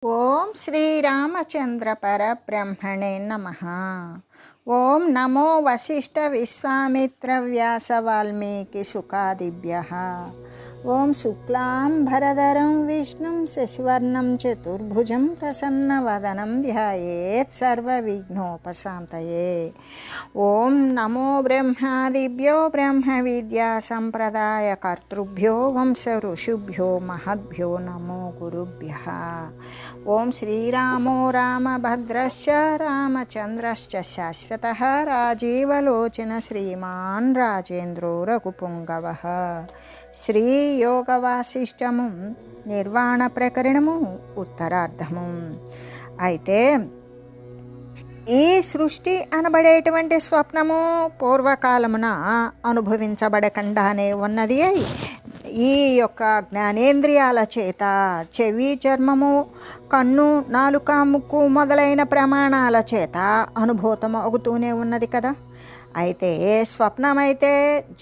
ఓం శ్రీరామచంద్ర పరబ్రహ్మణే నమః. ఓం నమో వశిష్ఠ విశ్వామిత్ర వ్యాస వాల్మీకి సుఖాదిభ్యః. ఓం శుక్లాం భరధరం విష్ణుం శశివర్ణం చతుర్భుజం ప్రసన్నవదనం ధ్యాయేత్ సర్వవిఘ్నోపశాంతయే. ఓం నమో బ్రహ్మాదిభ్యో బ్రహ్మ విద్యా సంప్రదాయ కర్తృభ్యో వంశ ఋషిభ్యో మహద్భ్యో నమో గురుభ్యః. ఓం శ్రీరామో రామభద్రశ్చ రామచంద్రశ్చ శాశ్వతః రాజీవలోచన శ్రీమాన్ రాజేంద్రో రఘుపుంగవః. శ్రీయోగవాసిష్టము నిర్వాణ ప్రకరణము ఉత్తరార్ధము. అయితే ఈ సృష్టి అనబడేటువంటి స్వప్నము పూర్వకాలమున అనుభవించబడకుండానే ఉన్నది. ఈ యొక్క జ్ఞానేంద్రియాల చేత చెవి, చర్మము, కన్ను, నాలుక, ముక్కు మొదలైన ప్రమాణాల చేత అనుభూతం అవుతూనే ఉన్నది కదా. అయితే స్వప్నమైతే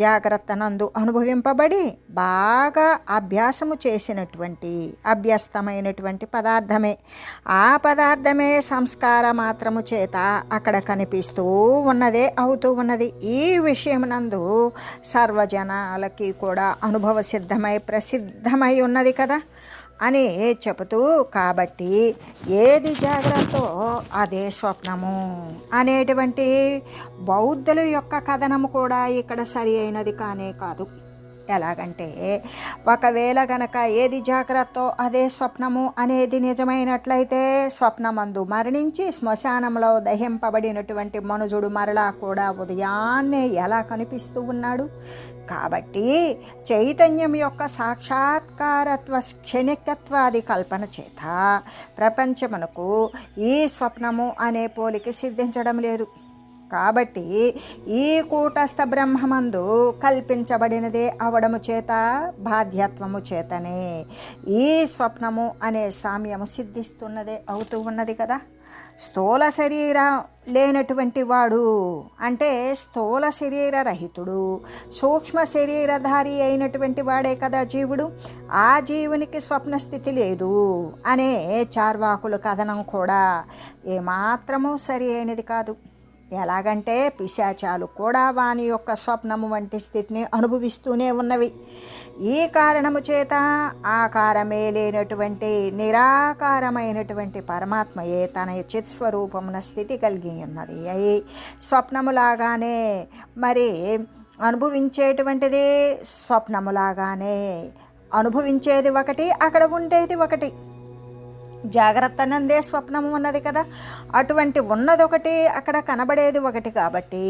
జాగ్రత్త నందు అనుభవింపబడి బాగా అభ్యాసము చేసినటువంటి అభ్యస్తమైనటువంటి పదార్థమే. ఆ పదార్థమే సంస్కార మాత్రము చేత అక్కడ కనిపిస్తూ ఉన్నదే అవుతూ ఉన్నది. ఈ విషయమునందు సర్వజనాలకి కూడా అనుభవ సిద్ధమై ప్రసిద్ధమై ఉన్నది కదా అని చెబుతూ, కాబట్టి ఏది జాగ్రత్తో అదే స్వప్నము అనేటువంటి బౌద్ధుల యొక్క కథనము కూడా ఇక్కడ సరి అయినది కానే కాదు. ఎలాగంటే, ఒకవేళ గనక ఏది జాగ్రత్తో అదే స్వప్నము అనేది నిజమైనట్లయితే స్వప్నమందు మరణించి శ్మశానంలో దహింపబడినటువంటి మనుజుడు మరలా కూడా ఉదయాన్నే ఎలా కనిపిస్తూ ఉన్నాడు? కాబట్టి చైతన్యం యొక్క సాక్షాత్కారత్వ క్షణికత్వాది కల్పన చేత ప్రపంచమునకు ఈ స్వప్నము అనే పోలిక సిద్ధించడం లేదు. కాబట్టి ఈ కూటస్థ బ్రహ్మమందు కల్పించబడినదే అవడము చేత బాధ్యత్వము చేతనే ఈ స్వప్నము అనే సామ్యము సిద్ధిస్తున్నదే అవుతూ ఉన్నది కదా. స్థూల శరీరం లేనటువంటి వాడు అంటే స్థూల శరీర రహితుడు, సూక్ష్మ శరీరధారి అయినటువంటి వాడే కదా జీవుడు. ఆ జీవునికి స్వప్నస్థితి లేదు అనే చార్వాకుల కథనం కూడా ఏమాత్రమూ సరి అయినది కాదు. ఎలాగంటే పిశాచాలు కూడా వాని యొక్క స్వప్నము వంటి స్థితిని అనుభవిస్తూనే ఉన్నవి. ఈ కారణము చేత ఆకారమే లేనటువంటి నిరాకారమైనటువంటి పరమాత్మయే తన చిత్స్వరూపమున స్థితి కలిగి ఉన్నది. అయి స్వప్నములాగానే మరి అనుభవించేటువంటిది స్వప్నములాగానే అనుభవించేది ఒకటి, అక్కడ ఉండేది ఒకటి. జాగ్రత్త నందే స్వప్నము ఉన్నది కదా, అటువంటి ఉన్నదొకటి, అక్కడ కనబడేది ఒకటి. కాబట్టి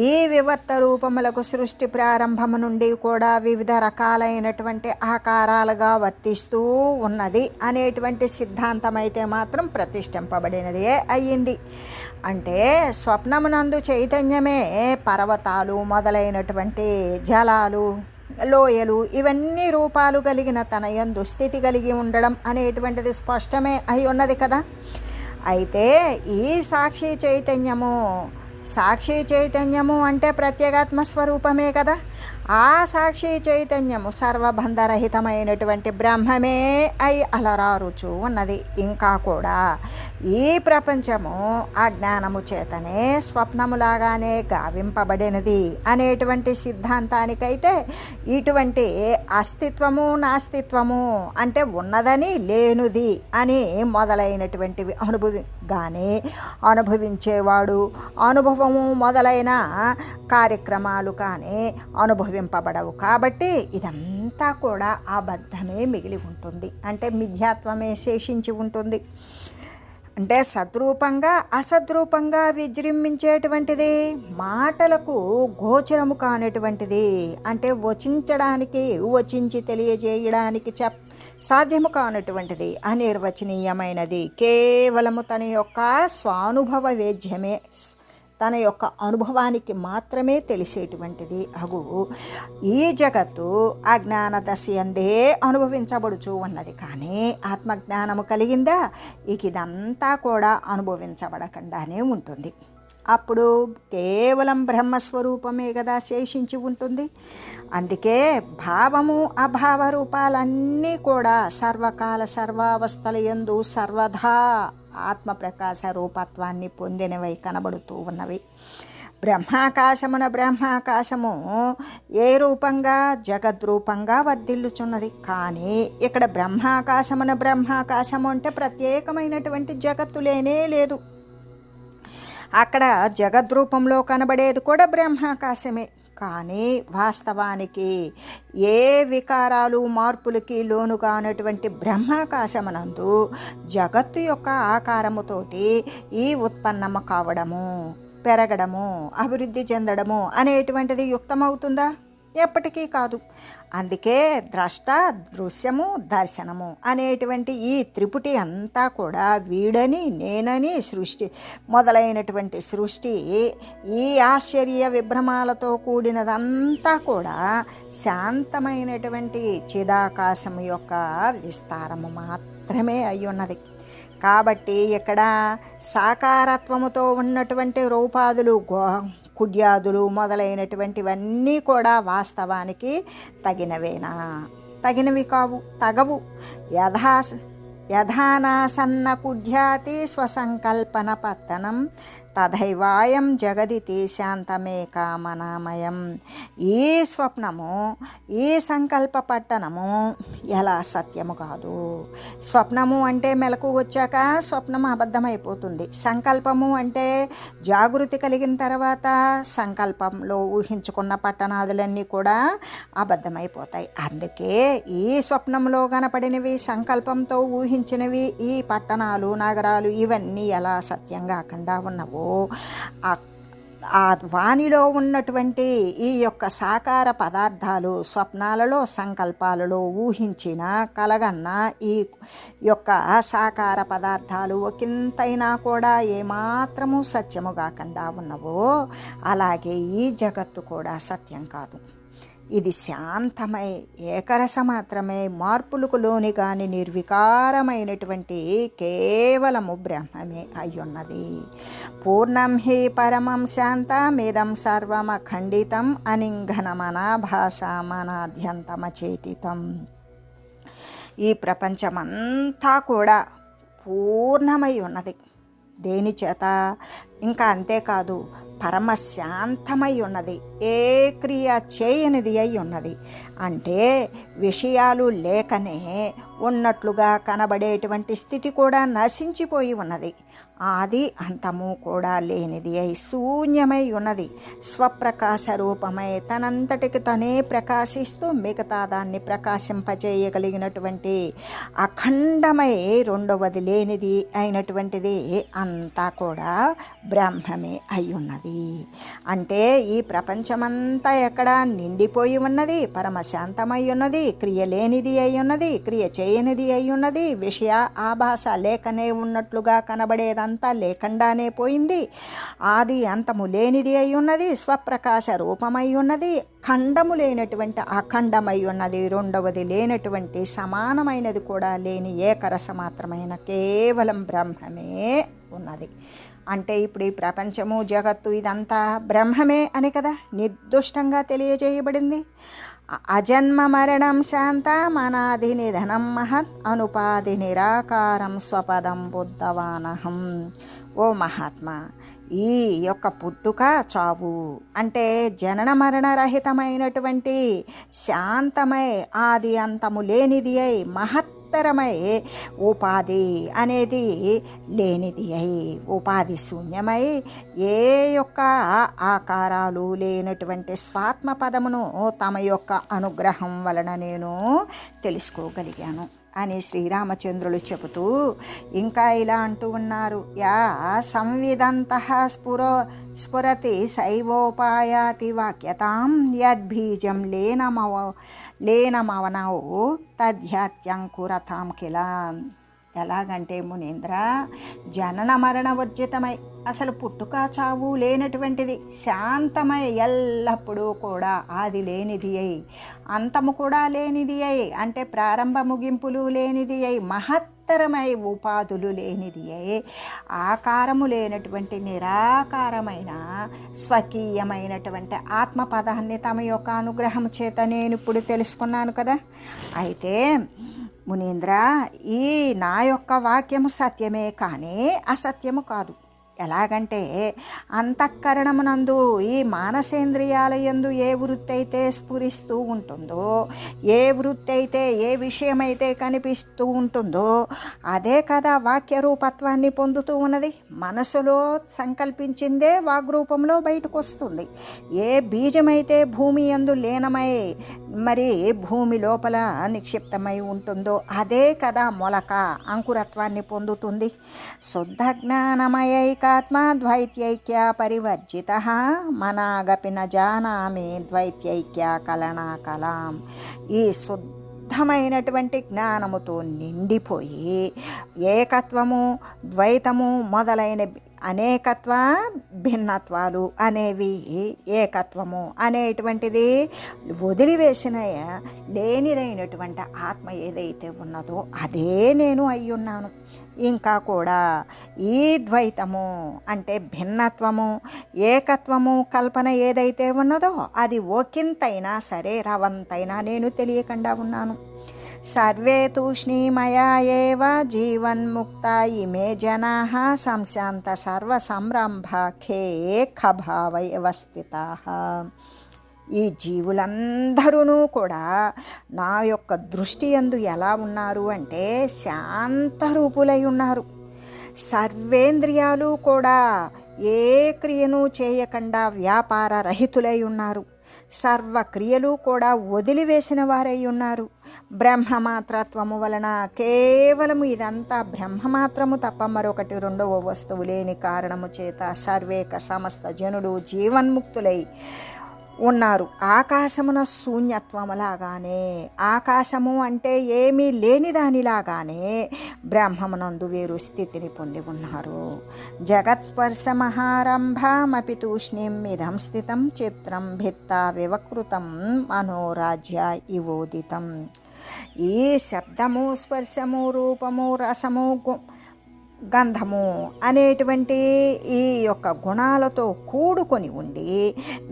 ఈ వివర్త రూపములకు సృష్టి ప్రారంభము నుండి కూడా వివిధ రకాలైనటువంటి ఆకారాలుగా వర్తిస్తూ ఉన్నది అనేటువంటి సిద్ధాంతం అయితే మాత్రం ప్రతిష్ఠింపబడినదే అయ్యింది. అంటే స్వప్నమునందు చైతన్యమే పర్వతాలు మొదలైనటువంటి జలాలు, లోయలు ఇవన్నీ రూపాలు కలిగిన తన యందు స్థితి కలిగి ఉండడం అనేటువంటిది స్పష్టమే అయి ఉన్నది కదా. అయితే ఈ సాక్షి చైతన్యము అంటే ప్రత్యేగాత్మ స్వరూపమే కదా. ఆ సాక్షి చైతన్యము సర్వబంధరహితమైనటువంటి బ్రహ్మమే అయి అలరారుచు ఉన్నది. ఇంకా కూడా ఈ ప్రపంచము అజ్ఞానము చేతనే స్వప్నములాగానే గావింపబడినది అనేటువంటి సిద్ధాంతానికైతే ఇటువంటి అస్తిత్వము నాస్తిత్వము అంటే ఉన్నదని లేనుది అని మొదలైనటువంటివి అనుభవించేవాడు అనుభవము మొదలైన కార్యక్రమాలు కానీ అనుభవింపబడవు. కాబట్టి ఇదంతా కూడా అబద్ధమే మిగిలి ఉంటుంది, అంటే మిథ్యాత్వమే శేషించి ఉంటుంది. అంటే సద్రూపంగా అసద్రూపంగా విజృంభించేటువంటిది, మాటలకు గోచరము కానటువంటిది, అంటే వచించి తెలియజేయడానికి సాధ్యము కానటువంటిది, అనిర్వచనీయమైనది, కేవలము తన యొక్క స్వానుభవ వేద్యమే, తన యొక్క అనుభవానికి మాత్రమే తెలిసేటువంటిది అగు ఈ జగత్తు అజ్ఞాన దశయందే అనుభవించబడుచు ఉన్నది. కానీ ఆత్మజ్ఞానము కలిగిందా ఇక ఇదంతా కూడా అనుభవించబడకుండానే ఉంటుంది. అప్పుడు కేవలం బ్రహ్మస్వరూపమే కదా శేషించి ఉంటుంది. అందుకే భావము అభావ రూపాలన్నీ కూడా సర్వకాల సర్వావస్థల యందు సర్వదా ఆత్మప్రకాశ రూపత్వాన్ని పొందినవై కనబడుతూ ఉన్నవి. బ్రహ్మాకాశము ఏ రూపంగా జగద్రూపంగా వర్ధిల్లుచున్నది. కానీ ఇక్కడ బ్రహ్మాకాశము అంటే ప్రత్యేకమైనటువంటి జగత్తు లేనే లేదు. అక్కడ జగద్రూపంలో కనబడేది కూడా బ్రహ్మాకాశమే. కానీ వాస్తవానికి ఏ వికారాలు మార్పులకి లోను కానటువంటి బ్రహ్మాకాశమునందు జగత్తు యొక్క ఆకారముతోటి ఈ ఉత్పన్నము కావడము, పెరగడము, అభివృద్ధి చెందడము అనేటువంటిది యుక్తమవుతుందా? ఎప్పటికీ కాదు. అందుకే ద్రష్ట, దృశ్యము, దర్శనము అనేటువంటి ఈ త్రిపుటి అంతా కూడా వీడని, నేనని, సృష్టి మొదలైనటువంటి సృష్టి, ఈ ఆశ్చర్య విభ్రమాలతో కూడినదంతా కూడా శాంతమైనటువంటి చిదాకాశం యొక్క విస్తారము మాత్రమే అయ్యున్నది. కాబట్టి ఇక్కడ సాకారత్వముతో ఉన్నటువంటి రూపాదులు, కుడ్యాదులు మొదలైనటువంటివన్నీ కూడా వాస్తవానికి తగినవేనా? తగినవి కావు, తగవు. యథానాసన్న కుడ్యాతి స్వసంకల్పన పత్తనం తథైవాయం జగదితి శాంతమే కామనామయం. ఈ స్వప్నము, ఈ సంకల్ప పట్టణము ఎలా సత్యము కాదు. స్వప్నము అంటే మెలకు వచ్చాక స్వప్నము అబద్ధమైపోతుంది. సంకల్పము అంటే జాగృతి కలిగిన తర్వాత సంకల్పంలో ఊహించుకున్న పట్టణాదులన్నీ కూడా అబద్ధమైపోతాయి. అందుకే ఈ స్వప్నంలో కనపడినవి, సంకల్పంతో ఊహించినవి ఈ పట్టణాలు, నగరాలు ఇవన్నీ ఎలా సత్యం కాకుండా ఉన్నవో ఆ వాణిలో ఉన్నటువంటి ఈ యొక్క సాకార పదార్థాలు స్వప్నాలలో, సంకల్పాలలో ఊహించిన, కలగన్న ఈ యొక్క సాకార పదార్థాలు ఒకంతైనా కూడా ఏమాత్రము సత్యము కాకుండా ఉన్నవో అలాగే ఈ జగత్తు కూడా సత్యం కాదు. ఇది శాంతమై ఏకరస మాత్రమే, మార్పులకు లోని కాని నిర్వికారమైనటువంటి కేవలము బ్రహ్మమే అయ్యున్నది. పూర్ణం హి పరమం శాంతమిదం సర్వమఖండితం అనింఘనమనాభాసమనాద్యంతమచేతితం. ఈ ప్రపంచమంతా కూడా పూర్ణమై ఉన్నది. దేని చేత? ఇంకా అంతేకాదు, పరమశాంతమై ఉన్నది, ఏ క్రియ చేయనిది అయి ఉన్నది. అంటే విషయాలు లేకనే ఉన్నట్లుగా కనబడేటువంటి స్థితి కూడా నశించిపోయి ఉన్నది. ఆది అంతము కూడా లేనిది అయి శూన్యమై ఉన్నది. స్వప్రకాశ రూపమై తనంతటికి తనే ప్రకాశిస్తూ మిగతా దాన్ని ప్రకాశింపచేయగలిగినటువంటి అఖండమై రెండవది లేనిది అయినటువంటిది అంతా కూడా బ్రహ్మమే అయి ఉన్నది. అంటే ఈ ప్రపంచమంతా ఎక్కడ నిండిపోయి ఉన్నది, పరమశాంతమై ఉన్నది, క్రియ లేనిది అయి ఉన్నది, క్రియ చేయనిది అయి ఉన్నది. విషయ ఆభాస లేకనే ఉన్నట్లుగా కనబడేదంతా లేకుండానే పోయింది. ఆది అంతము లేనిది అయి ఉన్నది, స్వప్రకాశ రూపమై ఉన్నది, ఖండము లేనటువంటి అఖండమై ఉన్నది, రెండవది లేనటువంటి సమానమైనది కూడా లేని ఏకరస మాత్రమైన కేవలం బ్రహ్మమే ఉన్నది. అంటే ఇప్పుడు ఈ ప్రపంచము, జగత్తు ఇదంతా బ్రహ్మమే అని కదా నిర్దుష్టంగా తెలియజేయబడింది. అజన్మ మరణం శాంతం అనాది నిధనం మహత్ అనుపాది నిరాకారం స్వపదం బుద్ధవానహం. ఓ మహాత్మా, ఈ యొక్క పుట్టుక, చావు అంటే జనన మరణ రహితమైనటువంటి శాంతమై ఆది అంతము లేనిది అయి మహత్తరమై ఉపాధి అనేది లేనిది అయి ఉపాధి శూన్యమై ఏ యొక్క ఆకారాలు లేనటువంటి స్వాత్మ పదమును తమ యొక్క అనుగ్రహం వలన నేను తెలుసుకోగలిగాను అని శ్రీరామచంద్రులు చెబుతూ ఇంకా ఇలా అంటూ ఉన్నారు. యా సంవిదంతః స్ఫురతి శైవోపాయాతి వాక్యతాం యద్బీజం లేనమవనౌ తద్ధ్యాత్యంకురతాం కిల. ఎలాగంటే మునీంద్ర, జనన మరణ వర్జితమై అసలు పుట్టుక చావు లేనటువంటిది, శాంతమై ఎల్లప్పుడూ కూడా ఆది లేనిది అయి అంతము కూడా లేనిది అయి అంటే ప్రారంభ ముగింపులు లేనిది అయి మహత్ నిరంతరమై ఉపాధులు లేనిది ఆకారము లేనటువంటి నిరాకారమైన స్వకీయమైనటువంటి ఆత్మపదాన్ని తమ యొక్క అనుగ్రహం చేత నేను ఇప్పుడు తెలుసుకున్నాను కదా. అయితే మునీంద్ర, ఈ నా యొక్క వాక్యము సత్యమే కానీ అసత్యము కాదు. ఎలాగంటే అంతఃకరణమునందు ఈ మానసేంద్రియాల యందు ఏ వృత్తి అయితే స్ఫురిస్తూ ఉంటుందో, ఏ వృత్తి అయితే ఏ విషయమైతే కనిపిస్తూ ఉంటుందో అదే కదా వాక్య రూపత్వాన్ని పొందుతూ ఉన్నది. మనసులో సంకల్పించిందే వాగ్రూపంలో బయటకు వస్తుంది. ఏ బీజమైతే భూమి యందు లీనమై మరి భూమి లోపల నిక్షిప్తమై ఉంటుందో అదే కదా మొలక అంకురత్వాన్ని పొందుతుంది. శుద్ధ జ్ఞానమయైక ఆత్మా ద్వైత్యైక్య పరివర్జిత మనాగపి న జానామి ద్వైత్యైక్య కలనా కలాం. ఈ శుద్ధమైనటువంటి జ్ఞానముతో నిండిపోయి ఏకత్వము, ద్వైతము మొదలైన అనేకత్వ భిన్నత్వాలు అనేవి ఏకత్వము అనేటువంటిది వదిలివేసిన లేనిదైనటువంటి ఆత్మ ఏదైతే ఉన్నదో అదే నేను అయ్యున్నాను. ఇంకా కూడా ఈ ద్వైతము అంటే భిన్నత్వము, ఏకత్వము కల్పన ఏదైతే ఉన్నదో అది ఒకంతైనా సరే రవంతైనా నేను తెలియకుండా ఉన్నాను. సర్వే తూష్ణీమయా ఏవ జీవన్ముక్తా ఇమే జనాః సంశాంత సర్వ సంరంభాఖే ఖభావైవ స్థితాః. ఈ జీవులందరూ కూడా నా యొక్క దృష్టి యందు ఎలా ఉన్నారు అంటే శాంతరూపులై ఉన్నారు. సర్వేంద్రియాలు కూడా ఏ క్రియను చేయకుండా వ్యాపార రహితులై ఉన్నారు. సర్వక్రియలు కూడా వదిలివేసిన వారై ఉన్నారు. బ్రహ్మమాత్రత్వము వలన కేవలము ఇదంతా బ్రహ్మమాత్రము తప్ప మరొకటి రెండవ వస్తువు లేని కారణము చేత సర్వేక సమస్త జనుడు జీవన్ముక్తులై ఉన్నారు. ఆకాశమున శూన్యత్వములాగానే, ఆకాశము అంటే ఏమీ లేని దానిలాగానే బ్రహ్మమునందు వేరు స్థితిని పొంది ఉన్నారు. జగత్స్పర్శ మహారంభమపి తూష్ణీం ఇదం స్థితం చిత్రం భిత్తా వివకృతం మనోరాజ్య ఇవోదితం. ఈ శబ్దము, స్పర్శము, రూపము, రసము, గంధము అనేటువంటి ఈ యొక్క గుణాలతో కూడుకొని ఉండి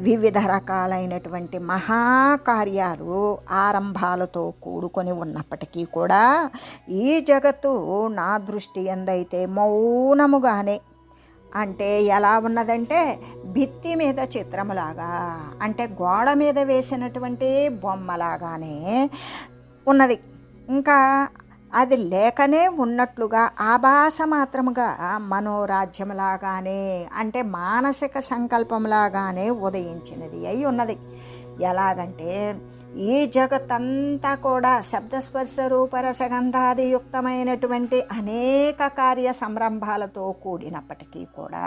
వివిధ రకాలైనటువంటి మహాకార్యాలు ఆరంభాలతో కూడుకొని ఉన్నప్పటికీ కూడా ఈ జగత్తు నా దృష్టి ఎందైతే మౌనముగానే, అంటే ఎలా ఉన్నదంటే భిత్తి మీద చిత్రములాగా, అంటే గోడ మీద వేసినటువంటి బొమ్మలాగానే ఉన్నది. ఇంకా అది లేకనే ఉన్నట్లుగా ఆభాస మాత్రముగా మనోరాజ్యములాగానే, అంటే మానసిక సంకల్పంలాగానే ఉదయించినది అయి ఉన్నది. ఎలాగంటే ఈ జగత్తంతా కూడా శబ్దస్పర్శ రూపరసగంధాది యుక్తమైనటువంటి అనేక కార్య సంరంభాలతో కూడినప్పటికీ కూడా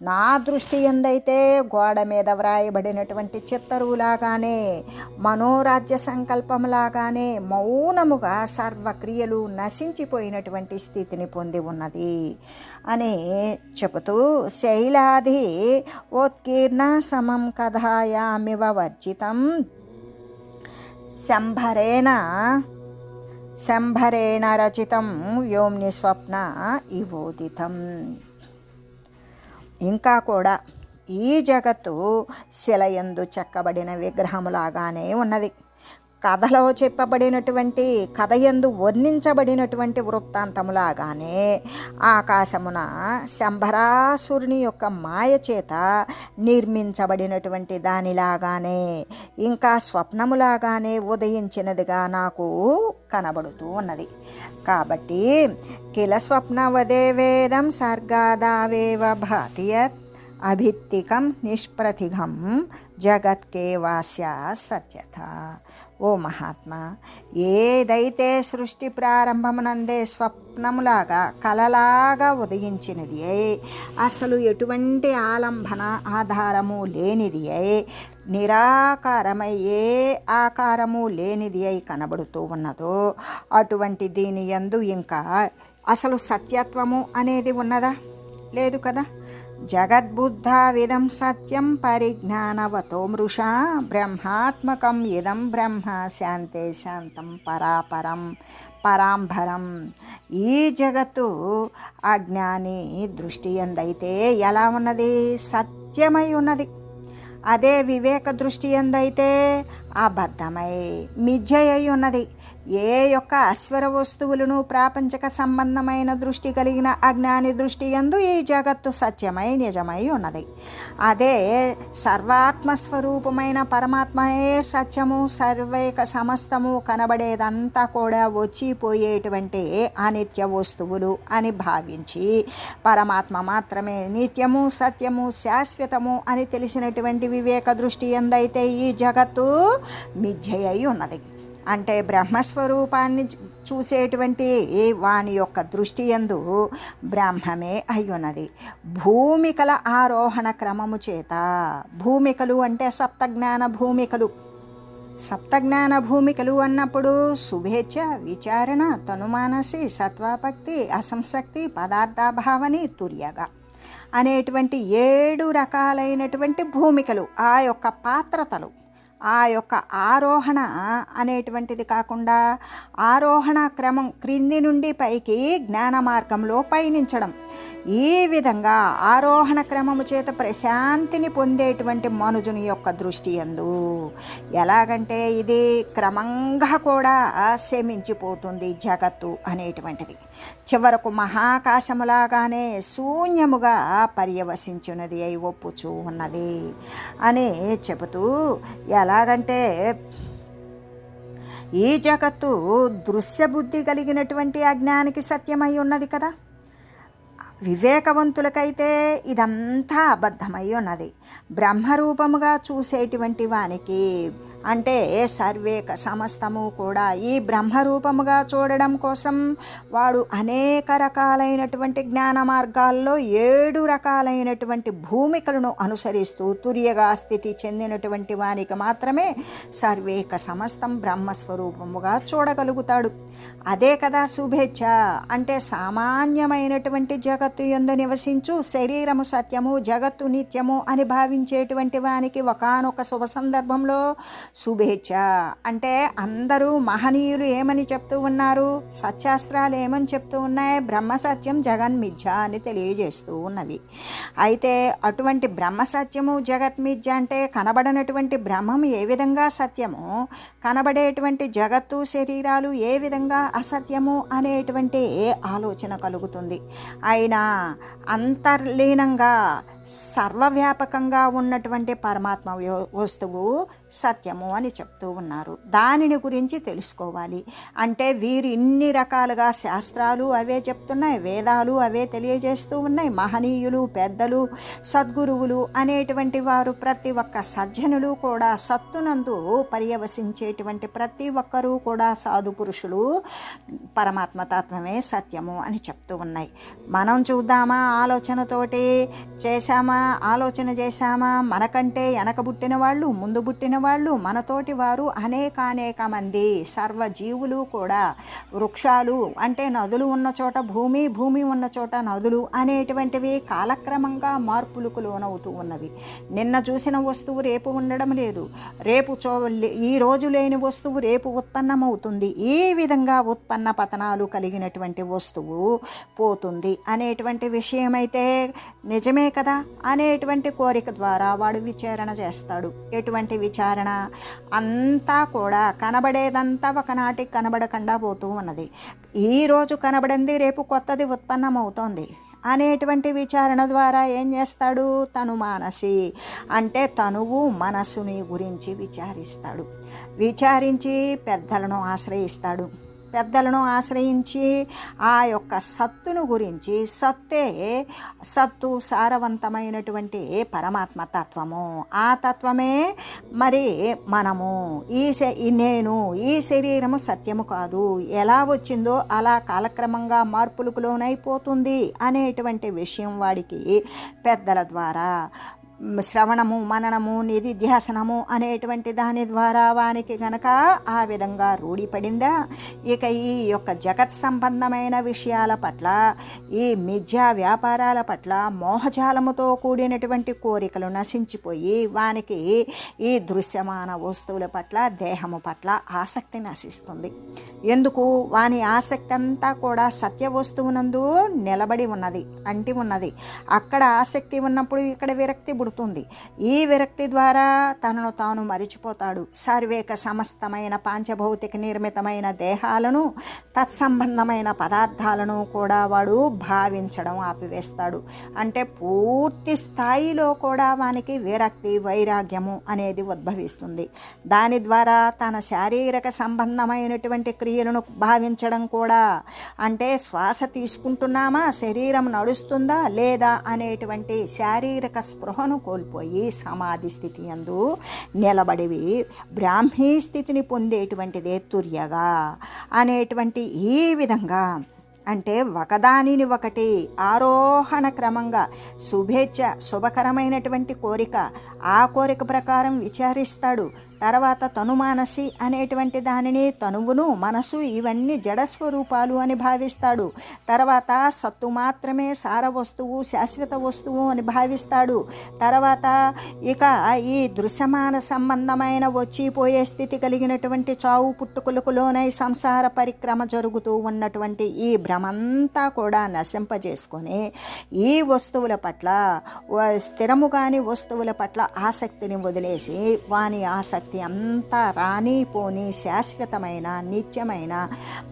నా దృష్టి ఎందైతే గోడ మీద వ్రాయబడినటువంటి చిత్తరువులాగానే, మనోరాజ్య సంకల్పంలాగానే మౌనముగా సర్వక్రియలు నశించిపోయినటువంటి స్థితిని పొంది ఉన్నది అని చెబుతూ శైలాది ఓత్కీర్ణ సమం కథాయామివ వర్జితం శంభరేణ రచితం వ్యోమ్ని స్వప్న ఇవోదితం. ఇంకా కూడా ఈ జగత్తు శిలయందు చెక్కబడిన విగ్రహములాగానే ఉన్నది. కథలో చెప్పబడినటువంటి కథయందు వర్ణించబడినటువంటి వృత్తాంతములాగానే ఆకాశమున శంభరాసురుని యొక్క మాయ చేత నిర్మించబడినటువంటి దానిలాగానే, ఇంకా స్వప్నములాగానే ఉదయించినదిగా నాకు కనబడుతూ ఉన్నది. కాబట్టి కిల స్వప్నవదే వేదం సర్గాదావేవ భాతియత్ అభిత్తికం నిష్ప్రతిఘం జగత్కేవాస్య సత్యత. ఓ మహాత్మా, ఏదైతే సృష్టి ప్రారంభమునందే స్వప్నములాగా కలలాగా ఉదయించినది అసలు ఎటువంటి ఆలంబన ఆధారము లేనిది నిరాకారమై ఏ ఆకారము లేనిది అయి కనబడుతూ ఉన్నదో అటువంటి దీని యందు ఇంకా అసలు సత్యత్వము అనేది ఉన్నదా? లేదు కదా. జగద్బుద్ధావిదం సత్యం పరిజ్ఞానవతో మృషా బ్రహ్మాత్మకం ఇదం బ్రహ్మ శాంతే శాంతం పరాంబరం. ఈ జగత్తు అజ్ఞాని దృష్టి ఎందైతే ఎలా ఉన్నది? సత్యమై ఉన్నది. అదే వివేక దృష్టి ఎందైతే అబద్ధమై మిథ్య అయి ఉన్నది. ఏ యొక్క అశ్వర వస్తువులను ప్రాపంచక సంబంధమైన దృష్టి కలిగిన అజ్ఞాని దృష్టి యందు ఈ జగత్తు సత్యమై నిజమై ఉన్నది. అదే సర్వాత్మస్వరూపమైన పరమాత్మయే సత్యము, సర్వేక సమస్తము, కనబడేదంతా కూడా వచ్చిపోయేటువంటి అనిత్య వస్తువులు అని భావించి పరమాత్మ మాత్రమే నిత్యము, సత్యము, శాశ్వతము అని తెలిసినటువంటి వివేక దృష్టి ఎందైతే ఈ జగత్తు మిథ్య అయి ఉన్నది. అంటే బ్రహ్మస్వరూపాన్ని చూసేటువంటి వాని యొక్క దృష్టి యందు బ్రహ్మమే అయ్యున్నది. భూమికల ఆరోహణ క్రమము చేత, భూమికలు అంటే సప్తజ్ఞాన భూమికలు. సప్తజ్ఞాన భూమికలు అన్నప్పుడు శుభేచ్ఛ, విచారణ, తనుమానసి, సత్వభక్తి, అసంశక్తి, పదార్థాభావని, తుర్యగా అనేటువంటి 7 రకాలైనటువంటి భూమికలు, ఆ యొక్క పాత్రతలు, ఆ యొక్క ఆరోహణ అనేటువంటిది కాకుండా ఆరోహణ క్రమం క్రింది నుండి పైకి జ్ఞాన మార్గంలో పయనించడం. ఈ విధంగా ఆరోహణ క్రమము చేత ప్రశాంతిని పొందేటువంటి మనుజుని యొక్క దృష్టి యందు ఎలాగంటే ఇది క్రమంగా కూడా శమించిపోతుంది జగత్తు అనేటువంటిది. చివరకు మహాకాశములాగానే శూన్యముగా పర్యవసించున్నది అయి ఒప్పుచూ ఉన్నది అని చెబుతూ, ఎలాగంటే ఈ జగత్తు దృశ్యబుద్ధి కలిగినటువంటి అజ్ఞానికి సత్యమై ఉన్నది కదా. వివేకవంతులకైతే ఇదంతా అబద్ధమై ఉన్నది. బ్రహ్మరూపముగా చూసేటువంటి వానికి అంటే సర్వేక సమస్తము కూడా ఈ బ్రహ్మరూపముగా చూడడం కోసం వాడు అనేక రకాలైనటువంటి జ్ఞాన మార్గాల్లో 7 రకాలైనటువంటి భూమికలను అనుసరిస్తూ తుర్యగా స్థితి చెందినటువంటి వానికి మాత్రమే సర్వేక సమస్తం బ్రహ్మస్వరూపముగా చూడగలుగుతాడు. అదే కదా శుభేచ్ఛ అంటే సామాన్యమైనటువంటి జగత్తు యందు నివసించు శరీరము సత్యము, జగత్తు నిత్యము అని భావించేటువంటి వానికి ఒకానొక శుభ సందర్భంలో శుభేచ్ఛ అంటే అందరూ మహనీయులు ఏమని చెప్తూ ఉన్నారు, సత్శాస్త్రాలు ఏమని చెప్తూ ఉన్నాయి, బ్రహ్మసత్యం జగన్మిథ్య అని తెలియజేస్తూ ఉన్నవి. అయితే అటువంటి బ్రహ్మసత్యము జగన్మిథ్య అంటే కనబడనటువంటి బ్రహ్మం ఏ విధంగా సత్యము, కనబడేటువంటి జగత్తు శరీరాలు ఏ విధంగా అసత్యము అనేటువంటి ఆలోచన కలుగుతుంది. అయినా అంతర్లీనంగా సర్వవ్యాపకంగా ఉన్నటువంటి పరమాత్మ వస్తువు సత్యము అని చెప్తూ ఉన్నారు. దానిని గురించి తెలుసుకోవాలి. అంటే వీరు ఇన్ని రకాలుగా శాస్త్రాలు అవే చెప్తున్నాయి, వేదాలు అవే తెలియజేస్తూ ఉన్నాయి. మహనీయులు, పెద్దలు, సద్గురువులు అనేటువంటి వారు ప్రతి ఒక్క సజ్జనులు కూడా సత్తునందు పర్యవసించేటువంటి ప్రతి ఒక్కరూ కూడా సాధు పురుషులు పరమాత్మ తత్వమే సత్యము అని చెప్తూ ఉన్నాయి. మనం చూద్దామా, ఆలోచనతోటి ఆలోచన చేశామా, మనకంటే వెనక పుట్టిన వాళ్ళు, ముందు పుట్టిన వాళ్ళు, మనతోటి వారు అనేక మంది సర్వజీవులు కూడా వృక్షాలు అంటే నదులు ఉన్న చోట భూమి, భూమి ఉన్న చోట నదులు అనేటువంటివి కాలక్రమంగా మార్పులకు లోనవుతూ ఉన్నవి. నిన్న చూసిన వస్తువు రేపు ఉండడం లేదు, ఈ రోజు లేని వస్తువు రేపు ఉత్పన్నమవుతుంది. ఈ విధంగా ఉత్పన్న పతనాలు కలిగినటువంటి వస్తువు పోతుంది అనేటువంటి విషయం అయితే నిజమే కదా అనేటువంటి కోరిక ద్వారా వాడు విచారణ చేస్తాడు. ఎటువంటి విచారణ? అంతా కూడా కనబడేదంతా ఒకనాటికి కనబడకుండా పోతూ ఉన్నది. ఈరోజు కనబడింది రేపు కొత్తది ఉత్పన్నమవుతోంది అనేటువంటి విచారణ ద్వారా ఏం చేస్తాడు? తను మానసి అంటే తనువు మనసుని గురించి విచారిస్తాడు. విచారించి పెద్దలను ఆశ్రయిస్తాడు. పెద్దలను ఆశ్రయించి ఆ యొక్క సత్తును గురించి, సత్తు సారవంతమైనటువంటి పరమాత్మ తత్వము, ఆ తత్వమే మరి మనము, నేను ఈ శరీరము సత్యము కాదు, ఎలా వచ్చిందో అలా కాలక్రమంగా మార్పులకు లోనైపోతుంది అనేటువంటి విషయం వాడికి పెద్దల ద్వారా శ్రవణము, మననము, నిధిధ్యాసనము అనేటువంటి దాని ద్వారా వానికి గనక ఆ విధంగా రూఢిపడిందా, ఇక ఈ యొక్క జగత్ సంబంధమైన విషయాల పట్ల, ఈ మిథ్యా వ్యాపారాల పట్ల మోహజాలముతో కూడినటువంటి కోరికలు నశించిపోయి వానికి ఈ దృశ్యమాన వస్తువుల పట్ల, దేహము పట్ల ఆసక్తి నశిస్తుంది. ఎందుకు? వాని ఆసక్తి అంతా కూడా సత్య వస్తువునందు నిలబడి ఉన్నది, అంటి ఉన్నది. అక్కడ ఆసక్తి ఉన్నప్పుడు ఇక్కడ విరక్తి పుడుతుంది. ఈ విరక్తి ద్వారా తనను తాను మరిచిపోతాడు. సర్వేక సమస్తమైన పాంచభౌతిక నిర్మితమైన దేహాలను, తత్సంబంధమైన పదార్థాలను కూడా వాడు భావించడం ఆపివేస్తాడు. అంటే పూర్తి స్థాయిలో కూడా వానికి విరక్తి, వైరాగ్యము అనేది ఉద్భవిస్తుంది. దాని ద్వారా తన శారీరక సంబంధమైనటువంటి క్రియలను భావించడం కూడా, అంటే శ్వాస తీసుకుంటున్నామా, శరీరం నడుస్తుందా లేదా అనేటువంటి శారీరక స్పృహను కోల్పోయి సమాధి స్థితి యందు నిలబడివి బ్రాహ్మీ స్థితిని పొందేటువంటిదే తుర్యగా అనేటువంటి ఈ విధంగా, అంటే ఒకదానిని ఒకటి ఆరోహణ క్రమంగా శుభేచ్ఛ, శుభకరమైనటువంటి కోరిక, ఆ కోరిక ప్రకారం విచారిస్తాడు. తర్వాత తనుమానసి అనేటువంటి దానిని, తనువును, మనసు ఇవన్నీ జడస్వరూపాలు అని భావిస్తాడు. తర్వాత సత్తు మాత్రమే సార వస్తువు, శాశ్వత వస్తువు అని భావిస్తాడు. తర్వాత ఇక ఈ దృశ్యమాన సంబంధమైన వచ్చిపోయే స్థితి కలిగినటువంటి చావు పుట్టుకులకు లోనై సంసార పరిక్రమ జరుగుతూ ఉన్నటువంటి ఈ భ్రమంతా కూడా నశింపజేసుకొని ఈ వస్తువుల పట్ల, స్థిరము కాని వస్తువుల పట్ల ఆసక్తిని వదిలేసి వాని ఆసక్తి అంతా రాని పోని శాశ్వతమైన, నిత్యమైన,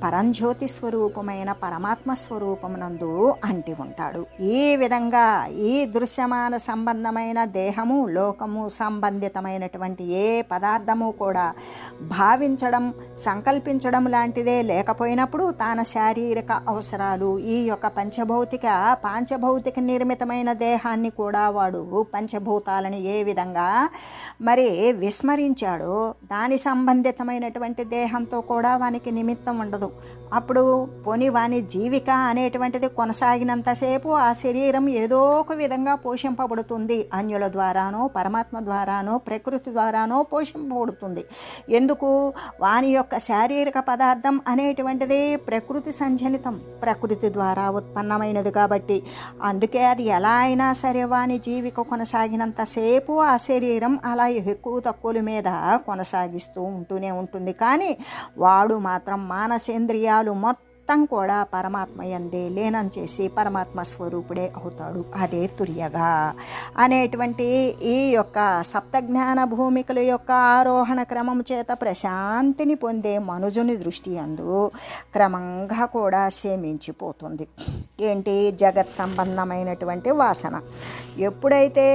పరంజ్యోతి స్వరూపమైన పరమాత్మ స్వరూపమునందు అంటి ఉంటాడు. ఈ విధంగా ఈ దృశ్యమాన సంబంధమైన దేహము, లోకము సంబంధితమైనటువంటి ఏ పదార్థము కూడా భావించడం, సంకల్పించడం లాంటిదే లేకపోయినప్పుడు తన శారీరక అవసరాలు, ఈ యొక్క పాంచభౌతిక నిర్మితమైన దేహాన్ని కూడా వాడు, పంచభూతాలని ఏ విధంగా మరి విస్మరించాడో దాని సంబంధితమైనటువంటి దేహంతో కూడా వానికి నిమిత్తం ఉండదు. అప్పుడు పోని వాని జీవిక అనేటువంటిది కొనసాగినంతసేపు ఆ శరీరం ఏదో ఒక విధంగా పోషింపబడుతుంది. అన్యుల ద్వారానో, పరమాత్మ ద్వారానో, ప్రకృతి ద్వారానో పోషింపబడుతుంది. ఎందుకు? వాని యొక్క శారీరక పదార్థం అనేటువంటిది ప్రకృతి సంజనితం, ప్రకృతి ద్వారా ఉత్పన్నమైనది కాబట్టి. అందుకే అది ఎలా అయినా సరే వాని జీవిక కొనసాగినంతసేపు ఆ శరీరం అలా ఎక్కువ తక్కువల మీద కొనసాగిస్తూ ఉంటూనే ఉంటుంది. కానీ వాడు మాత్రం మానసేంద్రియాలు మొత్తం కూడా పరమాత్మ యందే లీనం చేసి పరమాత్మ స్వరూపుడే అవుతాడు. అదే తుర్యగా అనేటువంటి ఈ యొక్క సప్తజ్ఞాన భూమికల యొక్క ఆరోహణ క్రమం చేత ప్రశాంతిని పొందే మనుజుని దృష్టి యందు క్రమంగా కూడా శమించిపోతుంది. ఏంటి? జగత్ సంబంధమైనటువంటి వాసన. ఎప్పుడైతే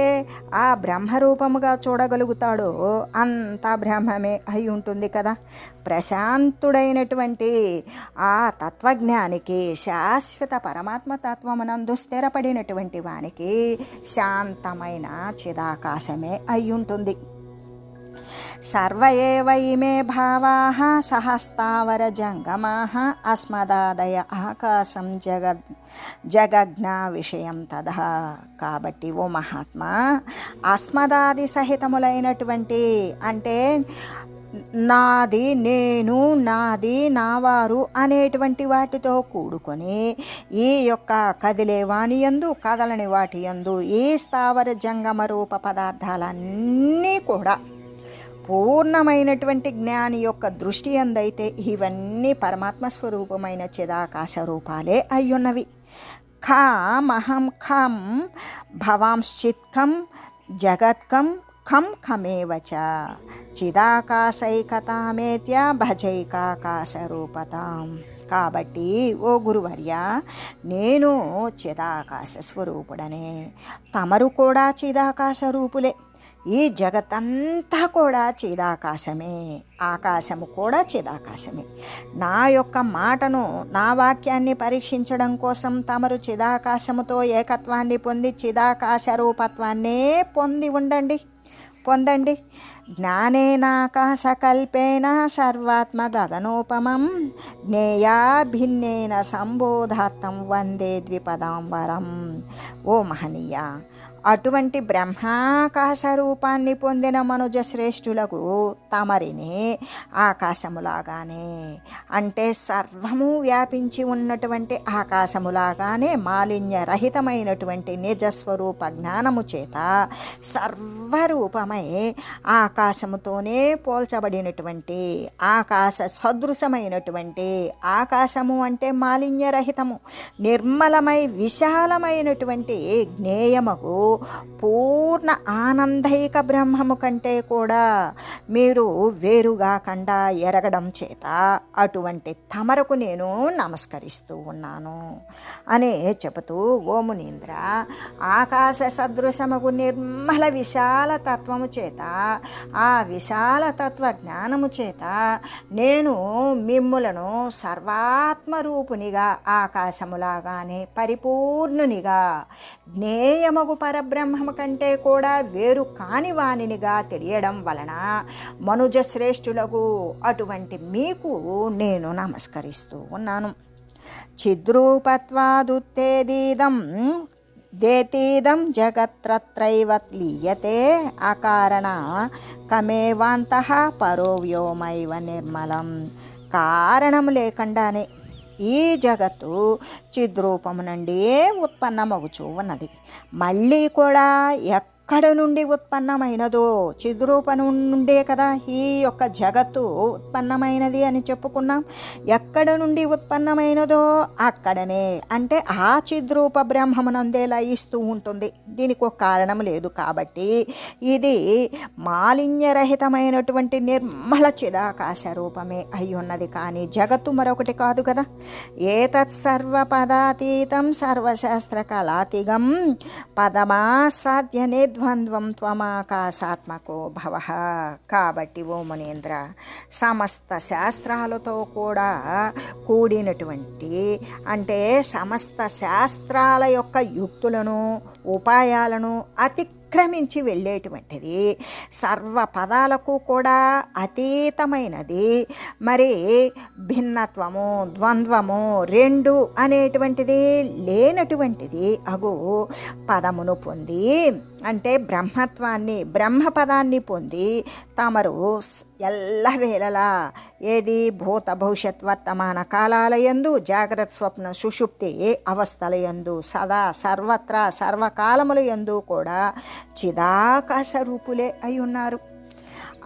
ఆ బ్రహ్మరూపముగా చూడగలుగుతాడో అంతా బ్రహ్మమే అయి ఉంటుంది కదా. ప్రశాంతుడైనటువంటి ఆ తత్వజ్ఞానికి, శాశ్వత పరమాత్మ తత్వమునందు స్థిరపడినటువంటి వానికి శాంతమైన చిదాకాశమే అయి ఉంటుంది. సర్వ ఏవ ఇమే భావాః సహస్తావర జంగమాః అస్మదాదయ ఆకాశం జగజ్ఞా విషయం తదా. కాబట్టి ఓ మహాత్మా, అస్మదాది సహితములైనటువంటి, అంటే నాది, నేను, నాది, నావారు అనేటువంటి వాటితో కూడుకొని ఈ యొక్క కదిలే వాని యందు, కదలని వాటి యందు ఈ స్థావర జంగమ రూప పదార్థాలన్నీ కూడా పూర్ణమైనటువంటి జ్ఞాని యొక్క దృష్టి అందైతే ఇవన్నీ పరమాత్మ స్వరూపమైన చిదాకాశ రూపాలే అయ్యున్నవి. ఖమహం ఖం భవాంశ్చిత్కం జగత్కం ఖం ఖమేవచ చిదాకాశైకతామేత్య భజైకాకాశ రూపతాం. కాబట్టి ఓ గురువర్య, నేను చిదాకాశ స్వరూపుడనే, తమరు కూడా చిదాకాశ రూపులే. ఈ జగత్తంతా కూడా చిదాకాశమే, ఆకాశము కూడా చిదాకాశమే. నా యొక్క మాటను, నా వాక్యాన్ని పరీక్షించడం కోసం తమరు చిదాకాశముతో ఏకత్వాన్ని పొంది చిదాకాశ రూపత్వాన్నే పొందండి. జ్ఞానేనాకాశకల్పేన సర్వాత్మ గగనోపమం జ్ఞేయా భిన్నేన సంబోధార్థం వందే ద్విపదాంబరం. ఓ మహనీయ, అటువంటి బ్రహ్మాకాశ రూపాన్ని పొందిన మనుజ శ్రేష్ఠులకు తమరిని ఆకాశములాగానే, అంటే సర్వము వ్యాపించి ఉన్నటువంటి ఆకాశములాగానే మాలిన్యరహితమైనటువంటి నిజస్వరూప జ్ఞానము చేత సర్వరూపమై ఆకాశముతోనే పోల్చబడినటువంటి ఆకాశ సదృశమైనటువంటి ఆకాశము అంటే మాలిన్యరహితము, నిర్మలమై విశాలమైనటువంటి జ్ఞేయముకు పూర్ణ ఆనందైక బ్రహ్మము కంటే కూడా మీరు వేరుగా కండా ఎరగడం చేత అటువంటి తమరకు నేను నమస్కరిస్తూ ఉన్నాను అని చెబుతూ, ఓ మునీంద్ర, ఆకాశ సదృశముకు నిర్మల విశాల తత్వము చేత, ఆ విశాల తత్వ జ్ఞానము చేత నేను మిమ్ములను సర్వాత్మరూపునిగా ఆకాశములాగానే పరిపూర్ణునిగా జ్ఞేయమగు పరబ్రహ్మము కంటే కూడా వేరు కాని వానినిగా తెలియడం వలన మనుజ శ్రేష్ఠులకు అటువంటి మీకు నేను నమస్కరిస్తూ ఉన్నాను. చిద్రూపత్వాదుత్తేదీదం దేతీదం జగత్రత్రైవ లీయతే అకారణ కమేవాంతః పరో వ్యోమైవ నిర్మలం. కారణం లేకుండానే ఈ జగత్తు చిద్రూపము నుండి ఉత్పన్నమగుచూ ఉన్నది. మళ్ళీ కూడా ఎక్కడ నుండి ఉత్పన్నమైనదో, చిద్రూపం నుండే కదా ఈ యొక్క జగత్తు ఉత్పన్నమైనది అని చెప్పుకున్నాం. ఎక్కడ నుండి ఉత్పన్నమైనదో అక్కడనే, అంటే ఆ చిద్రూప బ్రహ్మమునందే లయిస్తూ ఉంటుంది. దీనికి ఒక కారణం లేదు. కాబట్టి ఇది మాలిన్యరహితమైనటువంటి నిర్మల చిదాకాశ రూపమే అయి ఉన్నది, కానీ జగత్తు మరొకటి కాదు కదా. ఏతత్ సర్వపదాతీతం సర్వశాస్త్ర కళాతిగం పదమాసాధ్య ద్వంద్వం త్వమాకాశాత్మకో భవః. కాబట్టి ఓ మునీంద్ర, సమస్త శాస్త్రాలతో కూడా కూడినటువంటి, అంటే సమస్త శాస్త్రాల యొక్క యుక్తులను ఉపాయాలను అతిక్రమించి వెళ్ళేటువంటిది, సర్వ పదాలకు కూడా అతీతమైనది, మరి భిన్నత్వము ద్వంద్వము రెండు అనేటువంటిది లేనటువంటిది అగు పదమును పొంది, అంటే బ్రహ్మత్వాన్ని బ్రహ్మపదాన్ని పొంది తమరు ఎల్లవేళలా ఏది భూత భవిష్యత్ వర్తమాన కాలాలయందు జాగ్రత్త స్వప్న సుషుప్తి అవస్థలయందు సదా సర్వత్రా సర్వకాలములయందు కూడా చిదాకాశ రూపులే అయి ఉన్నారు.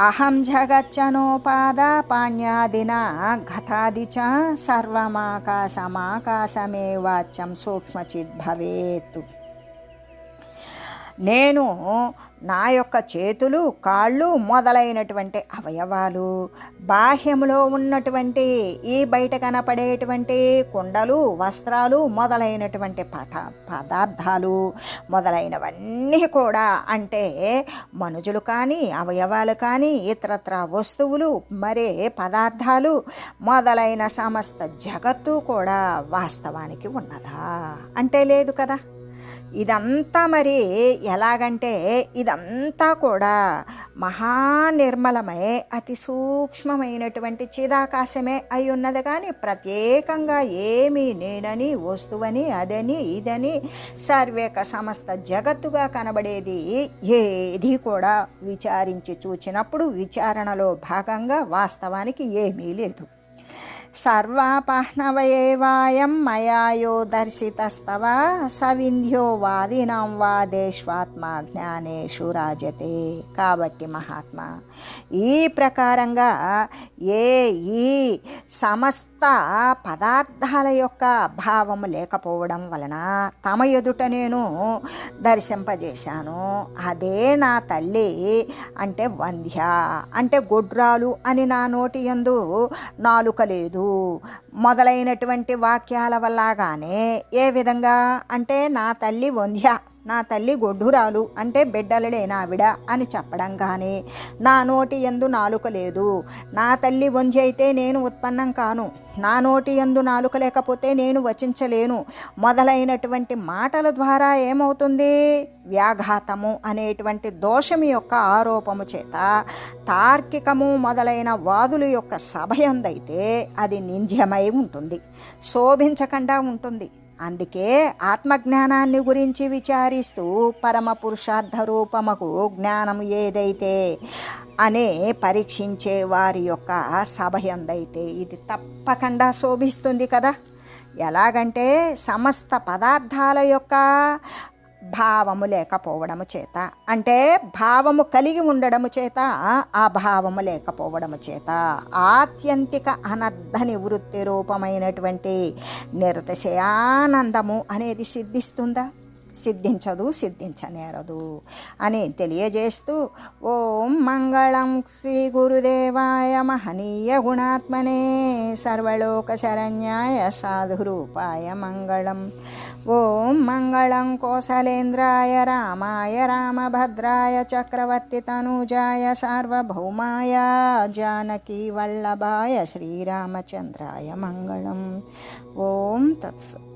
అహం జగచ్చనోపాద పాణ్యాదిన ఘటాది చ సర్వమాకాశమాకాశమే వాచ్యం సూక్ష్మచిద్ భవేత్. నేను నా యొక్క చేతులు కాళ్ళు మొదలైనటువంటి అవయవాలు, బాహ్యములో ఉన్నటువంటి ఈ బయట కనపడేటువంటి కుండలు వస్త్రాలు మొదలైనటువంటి పదార్థాలు మొదలైనవన్నీ కూడా, అంటే మనుజులు కానీ అవయవాలు కానీ ఇతరత్ర వస్తువులు మరే పదార్థాలు మొదలైన సమస్త జగత్తు కూడా వాస్తవానికి ఉన్నదా అంటే లేదు కదా. ఇదంతా మరి ఎలాగంటే ఇదంతా కూడా మహానిర్మలమై అతి సూక్ష్మమైనటువంటి చిదాకాశమే అయి ఉన్నది, కానీ ప్రత్యేకంగా ఏమీ నేనని వస్తువని అదని ఇదని సర్వేక సమస్త జగత్తుగా కనబడేది ఏది కూడా విచారించి చూచినప్పుడు విచారణలో భాగంగా వాస్తవానికి ఏమీ లేదు. సర్వాపహ్నవయేవాయం మయాయో దర్శితస్తవ సవింధ్యో వాదినాం వాదేష్వాత్మా జ్ఞానేషు రాజతే. కాబట్టి మహాత్మా, ఈ ప్రకారంగా ఈ సమస్త పదార్థాల యొక్క భావము లేకపోవడం వలన తమ ఎదుట నేను దర్శింపజేశాను. అదే నా తల్లి, అంటే వంధ్య, అంటే గొడ్రాలు అని నా నోటి యందు నాలుక లేదు మొదలైనటువంటి వాక్యాల వల్లగానే ఏ విధంగా అంటే నా తల్లి వంధ్య, నా తల్లి గొడ్డురాలు అంటే బిడ్డలలేనావిడ అని చెప్పడం కానీ, నా నోటి యందు నాలుక లేదు, నా తల్లి వంధ్య అయితే నేను ఉత్పన్నం కాను, నా నోటి యందు నాలుక లేకపోతే నేను వచించలేను మొదలైనటువంటి మాటల ద్వారా ఏమవుతుంది, వ్యాఘాతము అనేటువంటి దోషము యొక్క ఆరోపము చేత తార్కికము మొదలైన వాదుల యొక్క సభయందైతే అది నింద్యమై ఉంటుంది, శోభించకుండా ఉంటుంది. అందుకే ఆత్మజ్ఞానాన్ని గురించి విచారిస్తూ పరమ పురుషార్థ రూపముకు జ్ఞానము ఏదైతే అనే పరీక్షించే వారి యొక్క సభయందైతే ఇది తప్పకుండా శోభిస్తుంది కదా. ఎలాగంటే సమస్త పదార్థాల యొక్క భావము లేకపోవడము చేత, అంటే భావము కలిగి ఉండడము చేత ఆ భావము లేకపోవడము చేత ఆత్యంతిక అనర్థ నివృత్తి రూపమైనటువంటి నిరతిశయానందము అనేది సిద్ధిస్తుందా? సిద్ధించదు, సిద్ధించనేరదు అని తెలియజేస్తూ ఓం మంగళం శ్రీ గురుదేవాయ మహనీయ గుణాత్మనే సర్వలోక శరణ్యాయ సాధురూపాయ మంగళం. ఓం మంగళం కోసలేంద్రాయ రామాయ రామభద్రాయ చక్రవర్తి తనూజాయ సార్వభౌమాయ జానకీ వల్లభాయ శ్రీరామచంద్రాయ మంగళం. ఓం తత్సత్.